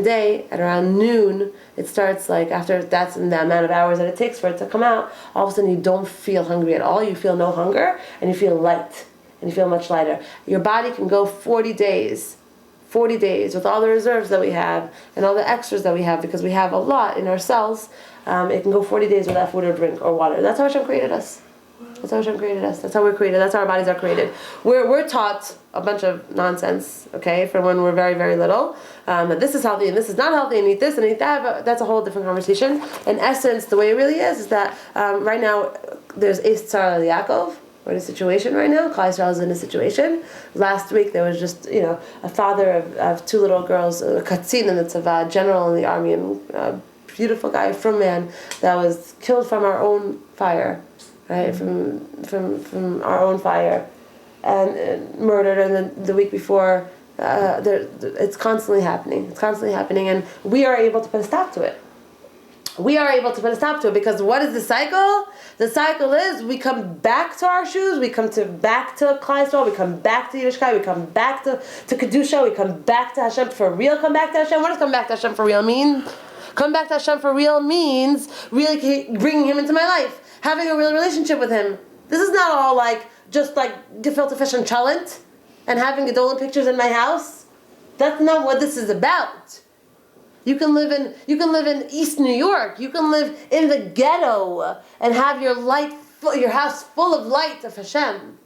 day at around noon, it starts like after that's the amount of hours that it takes for it to come out. All of a sudden, you don't feel hungry at all. You feel no hunger, and you feel light, and you feel much lighter. Your body can go 40 days with all the reserves that we have and all the extras that we have, because we have a lot in our cells. It can go 40 days without food or drink or water. That's how Hashem created us. That's how Hashem created us. That's how we're created. That's how our bodies are created. We're taught a bunch of nonsense, okay, from when we're very, very little. That this is healthy and this is not healthy, and eat this and eat that, but that's a whole different conversation. In essence, the way it really is that right now there's Eis Tzar Yaakov. We're in a situation right now. Klal Yisrael is in a situation. Last week there was just, a father of two little girls, a katzin in the tzava, general in the army, and a beautiful guy, from man, that was killed from our own fire. Right, from our own fire, and murdered, and then the week before, it's constantly happening. It's constantly happening, and we are able to put a stop to it. We are able to put a stop to it, because what is the cycle? The cycle is we come back to our shoes, we come back to Klal Yisrael, we come back to Yiddishkeit, we come back to Kedusha, we come back to Hashem for real. Come back to Hashem. What does come back to Hashem for real mean? Come back to Hashem for real means really bringing Him into my life. Having a real relationship with Him. This is not all just gefilte fish and chalent and having Gedolim pictures in my house. That's not what this is about. You can live in East New York. You can live in the ghetto and have your house full of light of Hashem.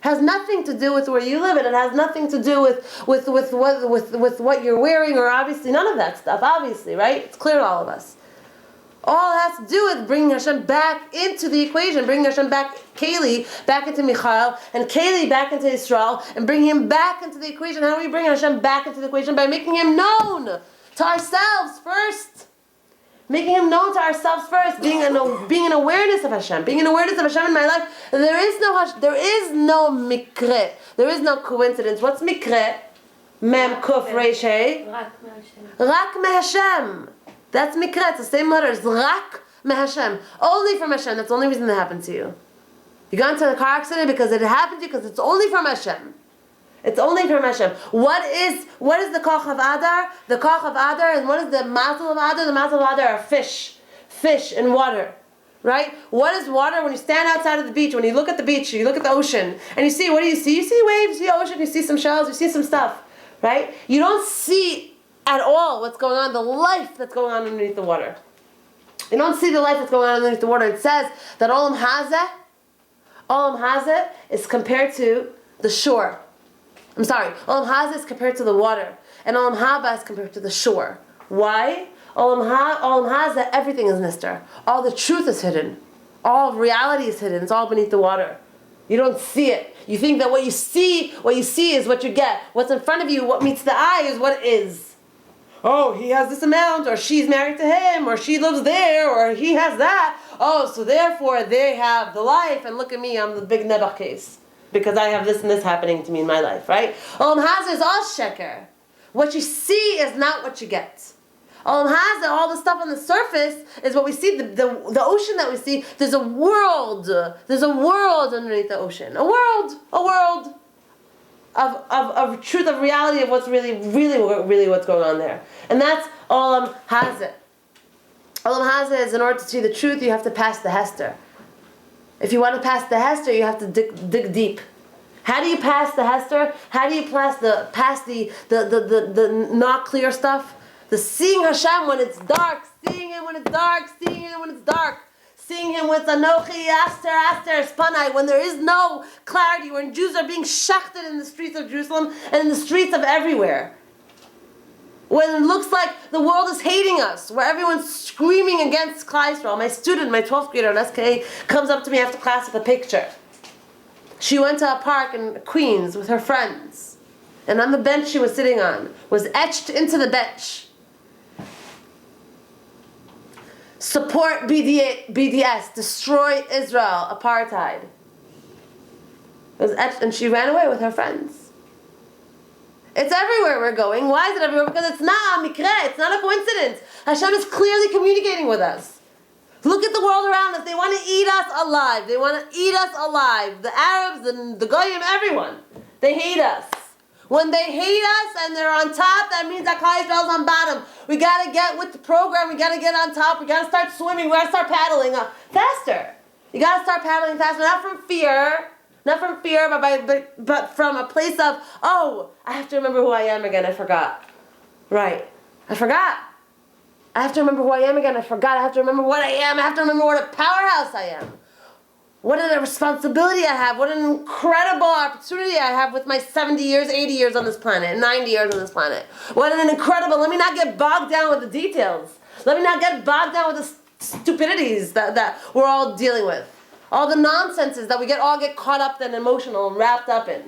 Has nothing to do with where you live, and it has nothing to do with what you're wearing, or obviously none of that stuff. Obviously, right? It's clear to all of us. All it has to do with bringing Hashem back into the equation, bringing Hashem back, Kaylee back into Michael, and Kaylee back into Israel, and bring him back into the equation. How do we bring Hashem back into the equation? By making Him known to ourselves first. Making Him known to ourselves first, being an awareness of Hashem, being an awareness of Hashem in my life. There is no mikre, there is no coincidence. What's mikre? Mem kuf reish hey. Rak me Hashem. That's mikra, it's the same letters. Rak me Hashem. Only from Hashem. That's the only reason that happened to you. You got into a car accident because it happened to you, because it's only from Hashem. It's only from Hashem. What is the Koach of Adar? The Koach of Adar, and what is the mazel of Adar? The mazel of Adar are fish and water. Right? What is water? When you stand outside of the beach, when you look at the beach, you look at the ocean, and you see, what do you see? You see waves, you see ocean, you see some shells, you see some stuff. Right? You don't see at all what's going on, the life that's going on underneath the water. You don't see the life that's going on underneath the water. It says that Olam Hazeh is compared to the shore. I'm sorry, Olam Hazeh is compared to the water, and Olam Haba is compared to the shore. Why? Olam Hazeh, everything is nistar. All the truth is hidden. All of reality is hidden. It's all beneath the water. You don't see it. You think that what you see is what you get. What's in front of you, what meets the eye, is what it is. Oh, he has this amount, or she's married to him, or she lives there, or he has that. Oh, so therefore they have the life, and look at me, I'm the big Nebuch case, because I have this and this happening to me in my life, right? Olam Hazeh is all sheker. What you see is not what you get. Olam Hazeh, all the stuff on the surface is what we see, the ocean that we see. There's a world underneath the ocean. A world of truth, of reality, of what's really what's going on there. And that's Olam Hazeh. Olam Hazeh is, in order to see the truth, you have to pass the Hester. If you want to pass the Hester, you have to dig deep. How do you pass the Hester? How do you pass the not clear stuff? The seeing Hashem when it's dark, seeing Him when it's dark, seeing Him when it's dark. Seeing Him with Anochi, Aster, Spanai, when there is no clarity, when Jews are being shachted in the streets of Jerusalem and in the streets of everywhere. When it looks like the world is hating us, where everyone's screaming against Klal Yisrael. My student, my 12th grader in SK, comes up to me after class with a picture. She went to a park in Queens with her friends, and on the bench she was sitting on was etched into the bench, support BDS, destroy Israel, apartheid. It was etched, and she ran away with her friends. It's everywhere we're going. Why is it everywhere? Because it's not a mikre, it's not a coincidence. Hashem is clearly communicating with us. Look at the world around us. They want to eat us alive. They want to eat us alive. The Arabs, the Goyim, everyone. They hate us. When they hate us and they're on top, that means that Klal Yisrael's on bottom. We gotta get with the program. We gotta get on top. We gotta start swimming. We gotta start paddling faster. You gotta start paddling faster, not from fear, but from a place of, oh, I have to remember who I am again. I forgot. Right. I forgot. I have to remember who I am again. I forgot. I have to remember what I am. I have to remember what a powerhouse I am. What a responsibility I have. What an incredible opportunity I have with my 70 years, 80 years on this planet, 90 years on this planet. What an incredible, let me not get bogged down with the details. Let me not get bogged down with the stupidities that we're all dealing with. All the nonsenses that we all get caught up and emotional and wrapped up in.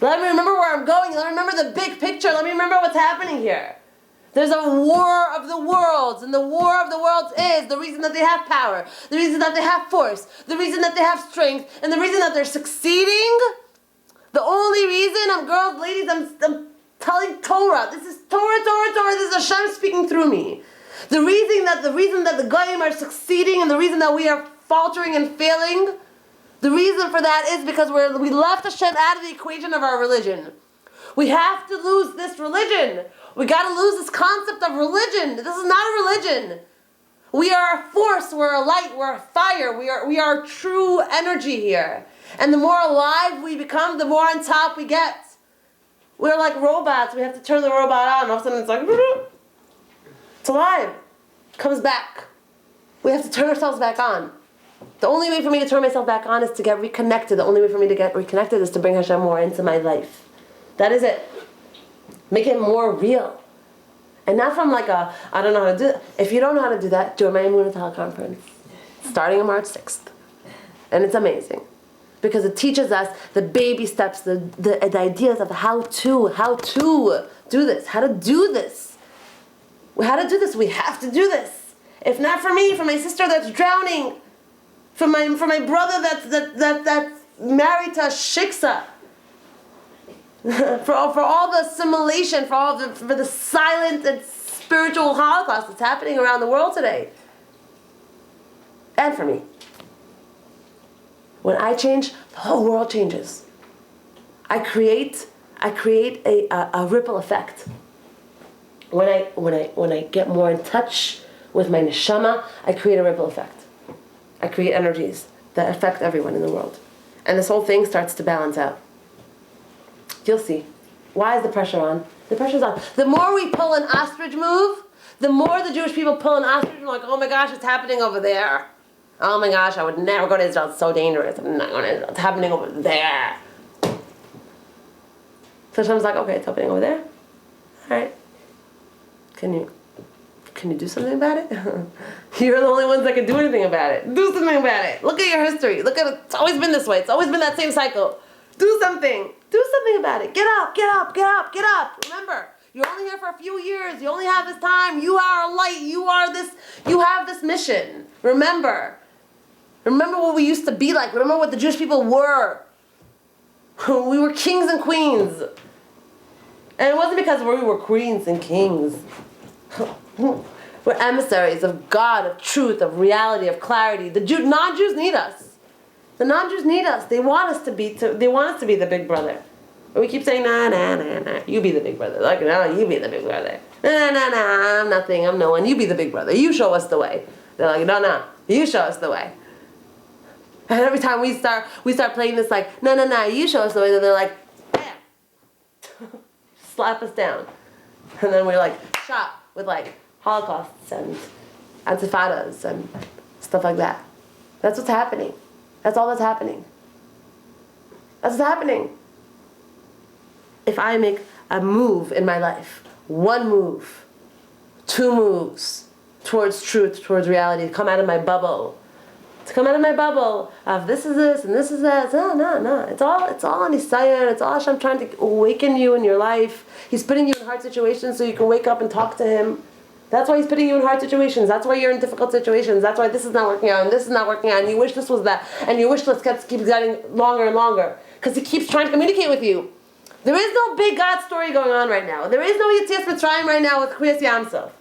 Let me remember where I'm going. Let me remember the big picture. Let me remember what's happening here. There's a war of the worlds, and the war of the worlds is the reason that they have power, the reason that they have force, the reason that they have strength, and the reason that they're succeeding. The only reason, girls, ladies, I'm telling Torah. This is Torah. This is Hashem speaking through me. The reason that the Goyim are succeeding, and the reason that we are faltering and failing, the reason for that is because we left Hashem out of the equation of our religion. We have to lose this religion. We got to lose this concept of religion. This is not a religion. We are a force. We're a light. We're a fire. We are true energy here. And the more alive we become, the more on top we get. We're like robots. We have to turn the robot on. All of a sudden it's like, it's alive. It comes back. We have to turn ourselves back on. The only way for me to turn myself back on is to get reconnected. The only way for me to get reconnected is to bring Hashem more into my life. That is it. Make it more real. And not from like I don't know how to do it. If you don't know how to do that, join my Emunah teleconference. Starting on March 6th. And it's amazing. Because it teaches us the baby steps, the ideas of how to do this. How to do this. How to do this. We have to do this. If not for me, for my sister that's drowning, for my brother that's married to a shiksa, for all the assimilation, for the silent and spiritual Holocaust that's happening around the world today, and for me. When I change, the whole world changes. I create a ripple effect. When I get more in touch with my neshama, I create a ripple effect. I create energies that affect everyone in the world, and this whole thing starts to balance out. You'll see. Why is the pressure on? The pressure's on. The more we pull an ostrich move, the more the Jewish people pull an ostrich move, like, oh my gosh, it's happening over there. Oh my gosh, I would never go to Israel. It's so dangerous. I'm not going to Israel. It's happening over there. So Hashem's like, okay, it's happening over there. All right. Can you do something about it? You're the only ones that can do anything about it. Do something about it. Look at your history. Look at it. It's always been this way. It's always been that same cycle. Do something. Do something about it. Get up. Remember, you're only here for a few years. You only have this time. You are a light. You have this mission. Remember what we used to be like. Remember what the Jewish people were. We were kings and queens. And it wasn't because we were queens and kings. We're emissaries of God, of truth, of reality, of clarity. The non-Jews need us. The non-Jews need us. They want us to be the big brother. And we keep saying, nah, you be the big brother. Like, no, you be the big brother. Nah, I'm nothing, I'm no one. You be the big brother. You show us the way. They're like, no, you show us the way. And every time we start playing this like, no, you show us the way, then they're like, bam. Slap us down. And then we're like, shot with like Holocausts and Antifadas and stuff like that. That's what's happening. That's all that's happening. That's what's happening. If I make a move in my life, one move, two moves towards truth, towards reality, to come out of my bubble, of this is this and this is that. No. It's all on Isaiah. It's all Hashem trying to awaken you in your life. He's putting you in hard situations so you can wake up and talk to Him. That's why He's putting you in hard situations. That's why you're in difficult situations. That's why this is not working out and this is not working out and you wish this was that and your wish list keeps getting longer and longer because He keeps trying to communicate with you. There is no big God story going on right now. There is no Yetzias Mitzrayim right now with Kriyas Yam Suf.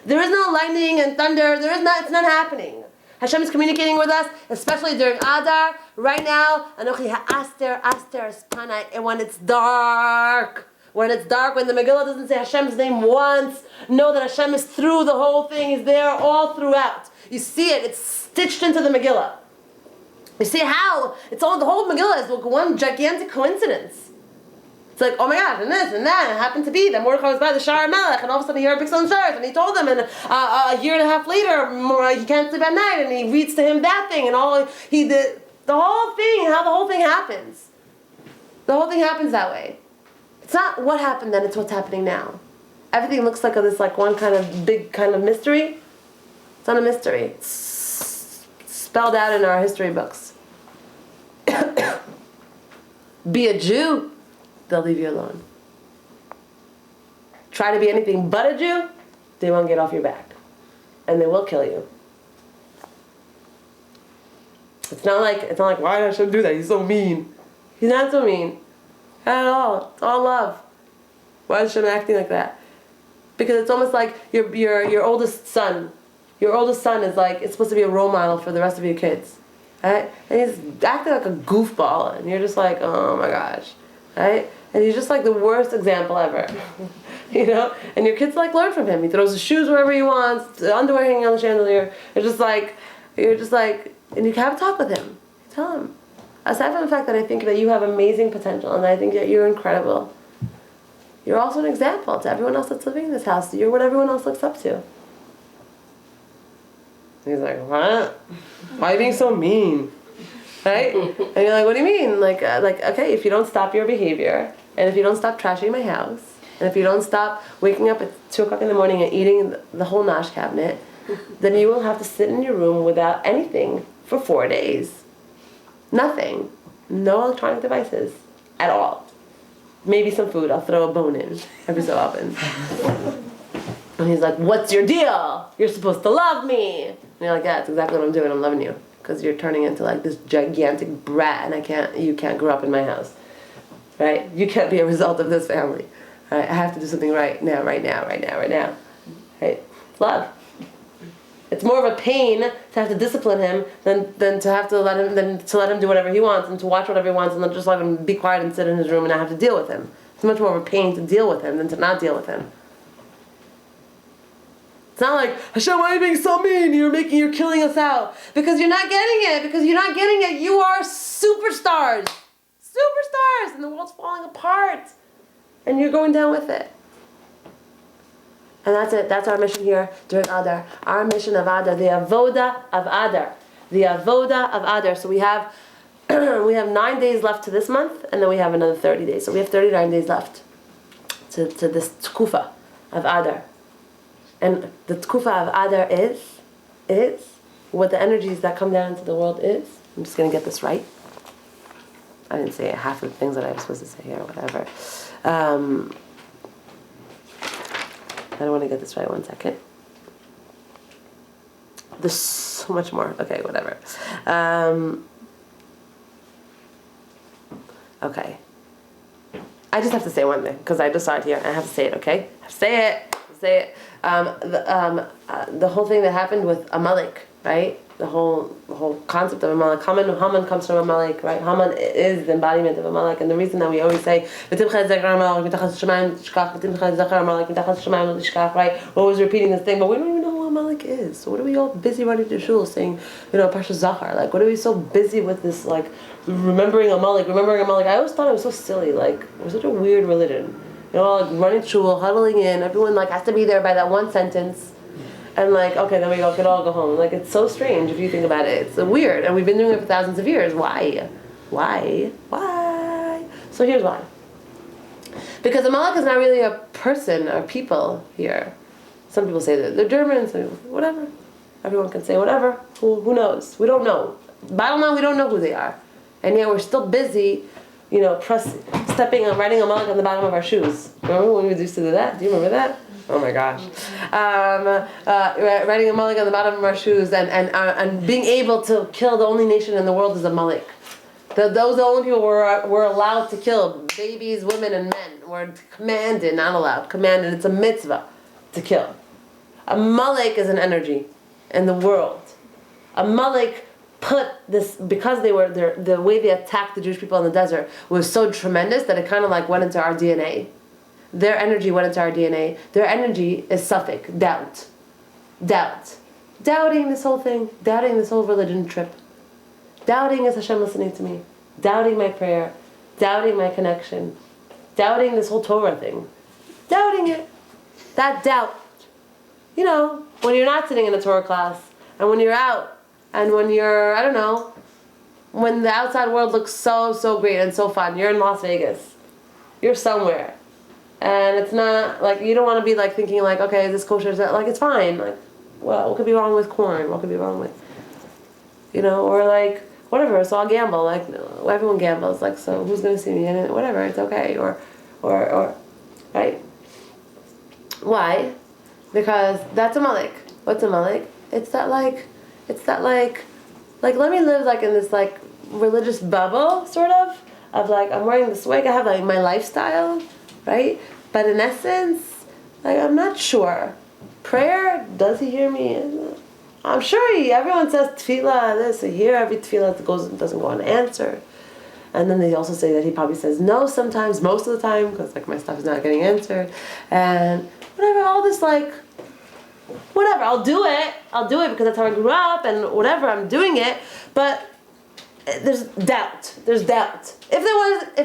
There is no lightning and thunder. It's not happening. Hashem is communicating with us, especially during Adar. Right now, Anochi ha'aster espanai, and when it's dark, when the Megillah doesn't say Hashem's name once, know that Hashem is through the whole thing. He's there all throughout. You see it. It's stitched into the Megillah. You see how the whole Megillah is like one gigantic coincidence. It's like, oh my gosh, and this and that, and it happened to be that Mordechai was by the Shar Melech, and all of a sudden he heard big stone stars, and he told him, and a year and a half later, he can't sleep at night, and he reads to him that thing, and he did the whole thing, how the whole thing happens. The whole thing happens that way. It's not what happened then, it's what's happening now. Everything looks like this one kind of big kind of mystery. It's not a mystery. It's spelled out in our history books. Be a Jew, they'll leave you alone. Try to be anything but a Jew, they won't get off your back. And they will kill you. It's not like why should I do that? He's so mean. He's not so mean. Not at all. It's all love. Why is Hashem acting like that? Because it's almost like your oldest son. Your oldest son is like, it's supposed to be a role model for the rest of your kids. Right? And he's acting like a goofball, and you're just like, oh my gosh. Right? And he's just like the worst example ever. You know? And your kids like learn from him. He throws his shoes wherever he wants, the underwear hanging on the chandelier. You're just like, and you can have a talk with him. Tell him. Aside from the fact that I think that you have amazing potential, and I think that you're incredible, you're also an example to everyone else that's living in this house. You're what everyone else looks up to. He's like, what? Why are you being so mean? Right? And you're like, what do you mean? Like, okay, if you don't stop your behavior, and if you don't stop trashing my house, and if you don't stop waking up at 2 o'clock in the morning and eating the whole nosh cabinet, then you will have to sit in your room without anything for 4 days. Nothing. No electronic devices at all. Maybe some food. I'll throw a bone in every so often. And he's like, what's your deal? You're supposed to love me. And you're like, yeah, that's exactly what I'm doing. I'm loving you. Because you're turning into like this gigantic brat, and you can't grow up in my house. Right? You can't be a result of this family. Right? I have to do something right now. Right? Love. It's more of a pain to have to discipline him than to have to let him do whatever he wants, and to watch whatever he wants, and then just let him be quiet and sit in his room and not have to deal with him. It's much more of a pain to deal with him than to not deal with him. It's not like, Hashem, why are you being so mean? You're killing us out. Because you're not getting it. You are superstars. Superstars. And the world's falling apart. And you're going down with it. And that's it. That's our mission here during Adar. Our mission of Adar. The avodah of Adar. The avodah of Adar. So we have 9 days left to this month, and then we have another 30 days. So we have 39 days left to this tkufa of Adar. And the tkufa of Adar is what the energies that come down into the world is. I'm just going to get this right. I didn't say half of the things that I was supposed to say here or whatever. I don't want to get this right. 1 second. There's so much more. Okay, whatever. Okay. I just have to say one thing, because I just saw it here, and I have to say it, okay? I have to say it. The whole thing that happened with Amalek, right? The whole concept of Amalek. Haman comes from Amalek, right? Haman is the embodiment of Amalek, and the reason that we always say, right? We're always repeating this thing, but we don't even know who Amalek is. So what are we all busy running to shul saying, Parsha Zachar? Like, what are we so busy with this, like, remembering Amalek? I always thought it was so silly. Like, it was such a weird religion. Like running to shul, huddling in, everyone like has to be there by that one sentence. And like, okay, then we can all go home. Like, it's so strange if you think about it. It's weird, and we've been doing it for thousands of years. Why? So here's why. Because Amalek is not really a person or people here. Some people say that they're Germans, some people say whatever. Everyone can say whatever. Who knows? We don't know. Bottom line, we don't know who they are. And yet we're still busy, writing Amalek on the bottom of our shoes. Remember when we used to do that? Do you remember that? Oh my gosh. Writing Amalek on the bottom of our shoes and being able to kill the only nation in the world is Amalek. Those are the only people were allowed to kill. Babies, women, and men were commanded, not allowed, commanded. It's a mitzvah to kill. Amalek is an energy in the world. Amalek put this, because they were the way they attacked the Jewish people in the desert was so tremendous that it kind of like went into our DNA. Their energy went into our DNA. Their energy is suffix, doubt. Doubting this whole thing, doubting this whole religion trip. Doubting is Hashem listening to me. Doubting my prayer. Doubting my connection. Doubting this whole Torah thing. Doubting it. That doubt. You know, when you're not sitting in a Torah class, and when you're out, and when you're, I don't know, when the outside world looks so great and so fun. You're in Las Vegas. You're somewhere. And it's not, like, you don't want to be, like, thinking, like, okay, is this kosher? Is that, like, it's fine. Like, well, what could be wrong with corn? What could be wrong with, you know, or like, whatever, so I'll gamble, like, everyone gambles, like, so who's going to see me, and whatever, it's okay, or, right? Why? Because that's Amalek. What's Amalek? It's that, like, let me live, like, in this, like, religious bubble, sort of, like, I'm wearing this wig, I have, like, my lifestyle, right? But in essence, like, I'm not sure. Prayer, does he hear me? I'm sure everyone says tefillah, this, I hear every tefillah that doesn't go unanswered. And then they also say that he probably says no sometimes, most of the time, because like my stuff is not getting answered. And whatever, all this like, whatever, I'll do it because that's how I grew up, and whatever, I'm doing it. But there's doubt. If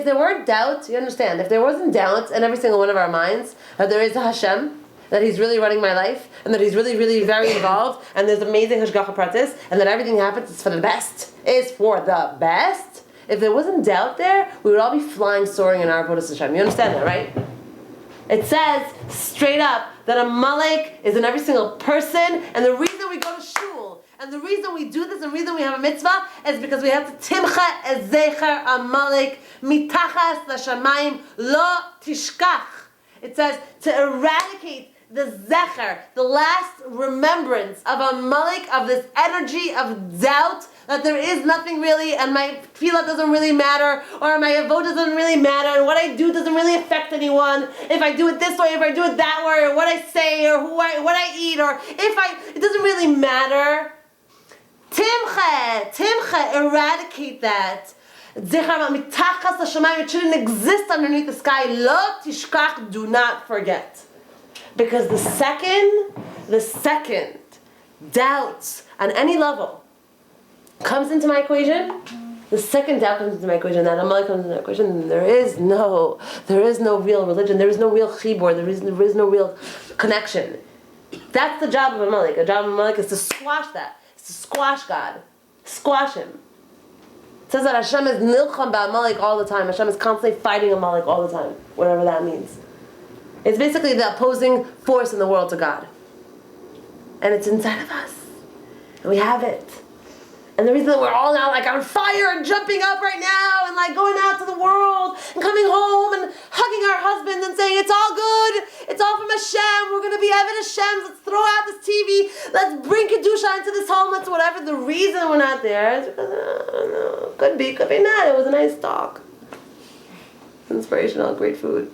there weren't doubt, you understand, if there wasn't doubt in every single one of our minds that there is a Hashem, that he's really running my life, and that he's really, really very involved, and there's amazing hashgacha pratis, and that everything happens is for the best. If there wasn't doubt there, we would all be flying, soaring in our avodah Hashem. You understand that, right? It says straight up that Amalek is in every single person, and the reason we go to shul, and the reason we do this, and the reason we have a mitzvah, is because we have to timcha ez zecher Amalek mitachas l'shamayim lo tishkach. It says to eradicate the zecher, the last remembrance of Amalek, of this energy of doubt, that there is nothing really, and my tefillah doesn't really matter, or my avodah doesn't really matter, and what I do doesn't really affect anyone. If I do it this way, if I do it that way, or what I say, or what I eat, or it doesn't really matter. Timcha, eradicate that. It shouldn't exist underneath the sky. Lo tishkach, do not forget. Because the second doubts on any level comes into my equation, the second doubt comes into my equation, that Amalek comes into my equation, there is no real religion, there is no real chibur, there is no real connection. That's the job of Amalek. The job of Amalek is to squash that. It's to squash God. Squash him. It says that Hashem is nilcham ba'Amalek all the time. Hashem is constantly fighting Amalek all the time, whatever that means. It's basically the opposing force in the world to God. And it's inside of us. And we have it. And the reason that we're all now like on fire and jumping up right now and like going out to the world and coming home and hugging our husbands and saying, it's all good, it's all from Hashem, we're going to be Eved Hashem, let's throw out this TV, let's bring Kedusha into this home, let's whatever. The reason we're not there is because, no, could be not. It was a nice talk. Inspirational, great food.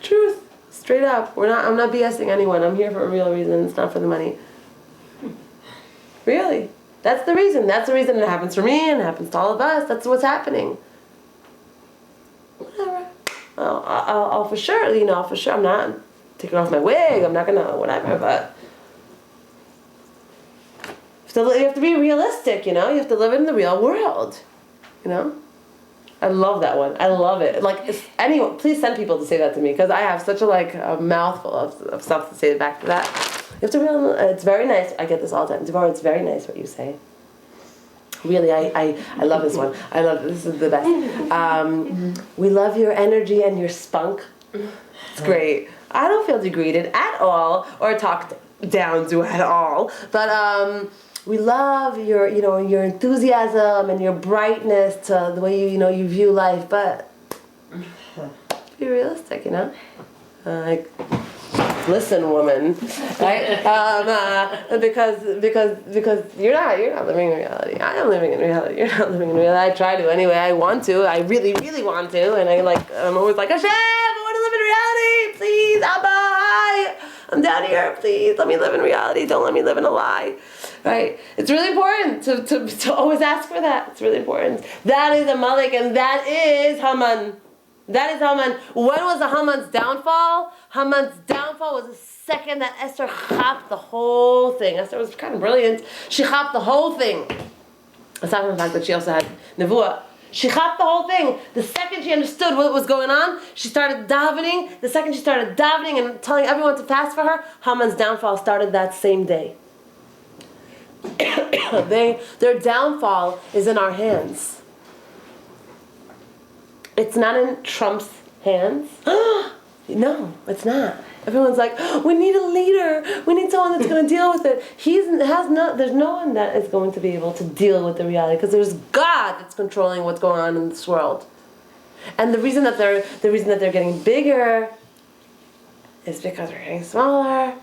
Truth, straight up. I'm not BSing anyone. I'm here for a real reason. It's not for the money. Really. That's the reason. That's the reason it happens for me and it happens to all of us. That's what's happening. Whatever. I'll for sure, I'm not taking off my wig. I'm not gonna, whatever, but you have to be realistic, You have to live in the real world, I love that one. I love it. Like, if anyone, please send people to say that to me, because I have such a mouthful of stuff to say back to that. You have to realize, it's very nice. I get this all the time. Devorah, it's very nice what you say. Really, I love this one. This is the best. We love your energy and your spunk. It's great. I don't feel degraded at all, or talked down to at all, but, we love your enthusiasm and your brightness to the way you view life, but be realistic, like, listen, woman, right? Because you're not living in reality. I am living in reality. You're not living in reality. I try to anyway. I want to. I really, really want to, and I'm always like, Hashem, I want to live in reality. Please, Abba, hi. I'm down here. Please let me live in reality. Don't let me live in a lie. Right? It's really important to always ask for that. It's really important. That is Amalek, and that is Haman. That is Haman. When was the Haman's downfall? Haman's downfall was the second that Esther chapped the whole thing. Esther was kind of brilliant. She chapped the whole thing. Aside from the fact that she also had Devorah. She chapped the whole thing. The second she understood what was going on, she started davening. The second she started davening and telling everyone to fast for her, Haman's downfall started that same day. Their downfall is in our hands. It's not in Trump's hands. No, it's not. Everyone's like, we need a leader. We need someone that's going to deal with it. There's no one that is going to be able to deal with the reality because there's God that's controlling what's going on in this world. And the reason that they're getting bigger is because we're getting smaller.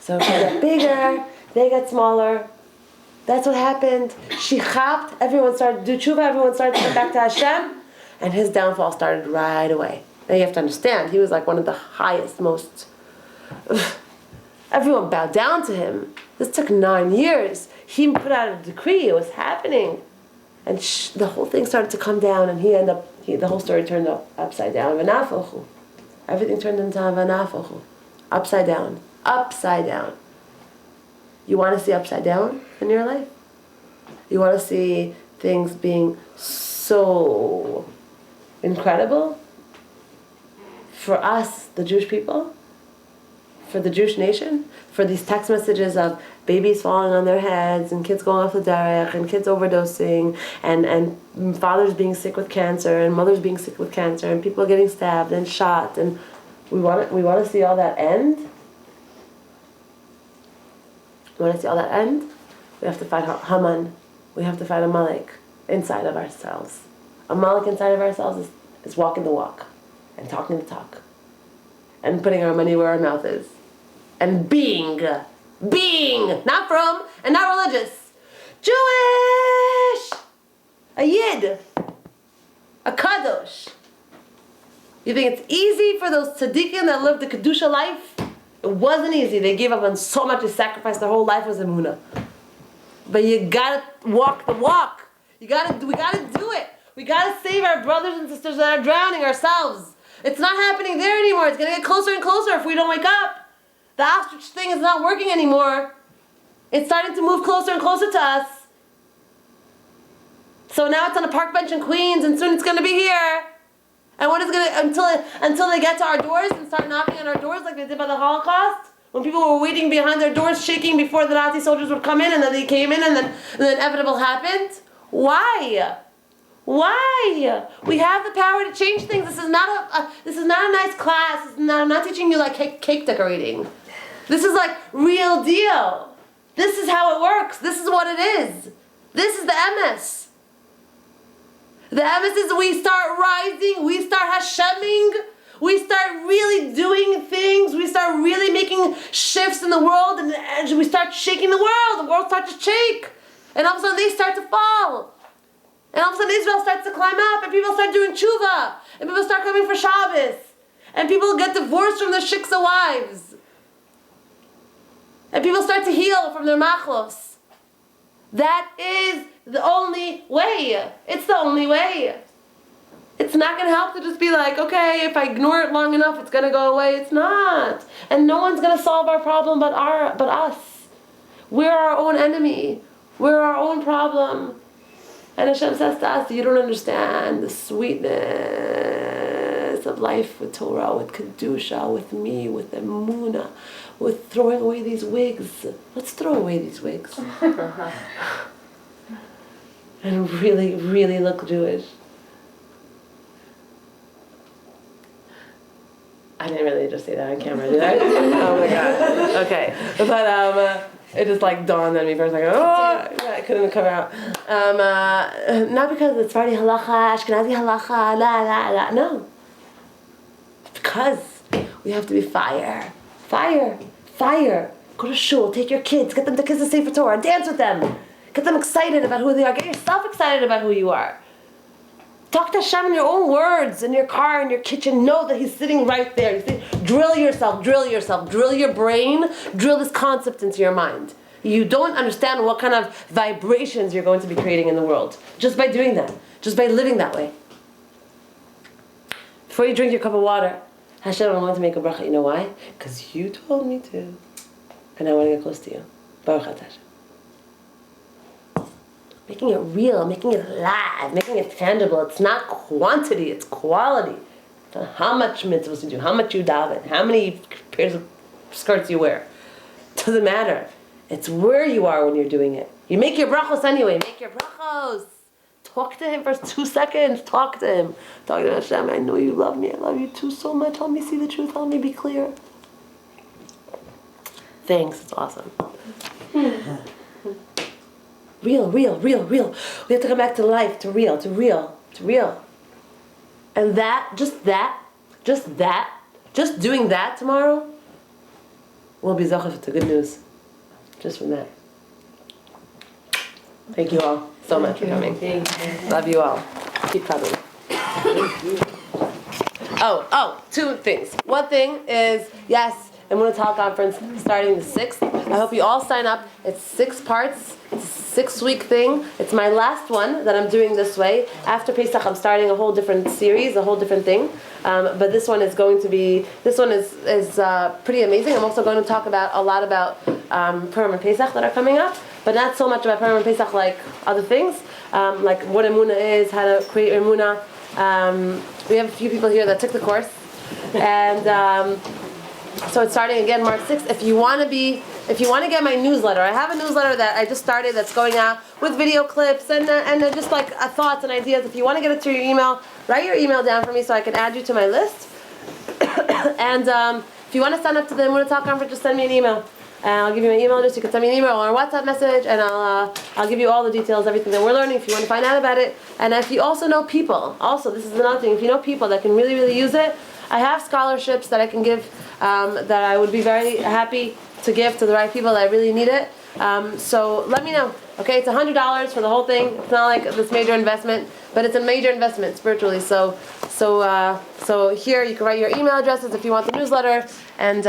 So if we get bigger, they get smaller. That's what happened. She chapped. Everyone started to do tshuva. Everyone started to come back to Hashem. And his downfall started right away. Now you have to understand, he was like one of the highest, most... Everyone bowed down to him. This took 9 years. He put out a decree. It was happening. And the whole thing started to come down, and the whole story turned upside down. V'nafochu. Everything turned into v'nafochu. Upside down. Upside down. You want to see upside down in your life? You want to see things being so incredible? For us, the Jewish people, for the Jewish nation, for these text messages of babies falling on their heads and kids going off the derech and kids overdosing and fathers being sick with cancer and mothers being sick with cancer and people getting stabbed and shot, and we want to see all that end. We want to see all that end. We have to fight Haman. We have to fight Amalek inside of ourselves. Amalek inside of ourselves is walking the walk and talking the talk and putting our money where our mouth is and being, not from and not religious, Jewish, a Yid, a Kadosh. You think it's easy for those tzaddikim that lived the Kedusha life? It wasn't easy. They gave up on so much. They sacrificed their whole life as emunah. But you gotta walk the walk. We gotta do it. We gotta save our brothers and sisters that are drowning ourselves. It's not happening there anymore. It's gonna get closer and closer if we don't wake up. The ostrich thing is not working anymore. It's starting to move closer and closer to us. So now it's on a park bench in Queens, and soon it's gonna be here. And what is until they get to our doors and start knocking on our doors like they did by the Holocaust? When people were waiting behind their doors shaking before the Nazi soldiers would come in, and then they came in, and then the inevitable happened? Why? Why? We have the power to change things. This is not a nice class. I'm not teaching you like cake decorating. This is like real deal. This is how it works. This is what it is. This is the emes. The emes is we start rising, we start Hasheming, we start really doing things, we start really making shifts in the world, and we start shaking the world starts to shake. And all of a sudden they start to fall. And all of a sudden Israel starts to climb up, and people start doing tshuva, and people start coming for Shabbos, and people get divorced from their shiksa wives. And people start to heal from their machlos. That is the only way. It's the only way. It's not going to help to just be like, okay, if I ignore it long enough, it's going to go away. It's not. And no one's going to solve our problem but us. We're our own enemy. We're our own problem. And Hashem says to us, you don't understand the sweetness of life with Torah, with Kedusha, with me, with Emunah, with throwing away these wigs. Let's throw away these wigs. And really, really look Jewish. I didn't really just say that on camera, did I? Oh my God. Okay. But it just like dawned on me for a second. Oh, I couldn't come out. Not because it's Sephardi halacha, Ashkenazi halacha, la la la. No. Because we have to be fire. Fire. Fire. Go to shul, take your kids, get them to kiss the Sefer Torah, dance with them. Get them excited about who they are. Get yourself excited about who you are. Talk to Hashem in your own words, in your car, in your kitchen. Know that He's sitting right there. You see? Drill yourself, drill your brain, drill this concept into your mind. You don't understand what kind of vibrations you're going to be creating in the world just by doing that, just by living that way. Before you drink your cup of water, Hashem, I want to make a bracha. You know why? Because you told me to. And I want to get close to you. Baruch atah Hashem. Making it real, making it live, making it tangible. It's not quantity, it's quality. It's not how much mitzvahs you do, how much you daven, how many pairs of skirts you wear. It doesn't matter. It's where you are when you're doing it. You make your brachos anyway. Make your brachos. Talk to Him for 2 seconds. Talk to Him. Talk to Hashem. I know you love me. I love you too so much. Help me see the truth. Help me be clear. Thanks. It's awesome. Real. We have to come back to life, to real. And just doing that tomorrow will be zachaf to good news. Just from that. Thank you all so much for coming. Love you all. Keep coming. Oh, 2 things. One thing is, yes, Emunah Tal Conference starting the 6th. I hope you all sign up. It's 6 parts. It's a 6-week thing. It's my last one that I'm doing this way. After Pesach, I'm starting a whole different series, a whole different thing. But this one is going to be. This one is pretty amazing. I'm also going to talk about a lot about Purim and Pesach that are coming up, but not so much about Purim and Pesach like other things, like what Emunah is, how to create Emunah. We have a few people here that took the course, and so it's starting again March 6th. If you want to get my newsletter, I have a newsletter that I just started that's going out with video clips and just like thoughts and ideas. If you want to get it to your email, write your email down for me so I can add you to my list. And if you want to sign up to the Emunah Tal Conference, just send me an email. And I'll give you my email address. You can send me an email or a WhatsApp message, and I'll give you all the details, everything that we're learning. If you want to find out about it, and if you also know people, this is another thing. If you know people that can really, really use it, I have scholarships that I can give. That I would be very happy to give to the right people that really need it. So let me know. Okay, it's $100 for the whole thing. It's not like this major investment, but it's a major investment spiritually. So here you can write your email addresses if you want the newsletter, and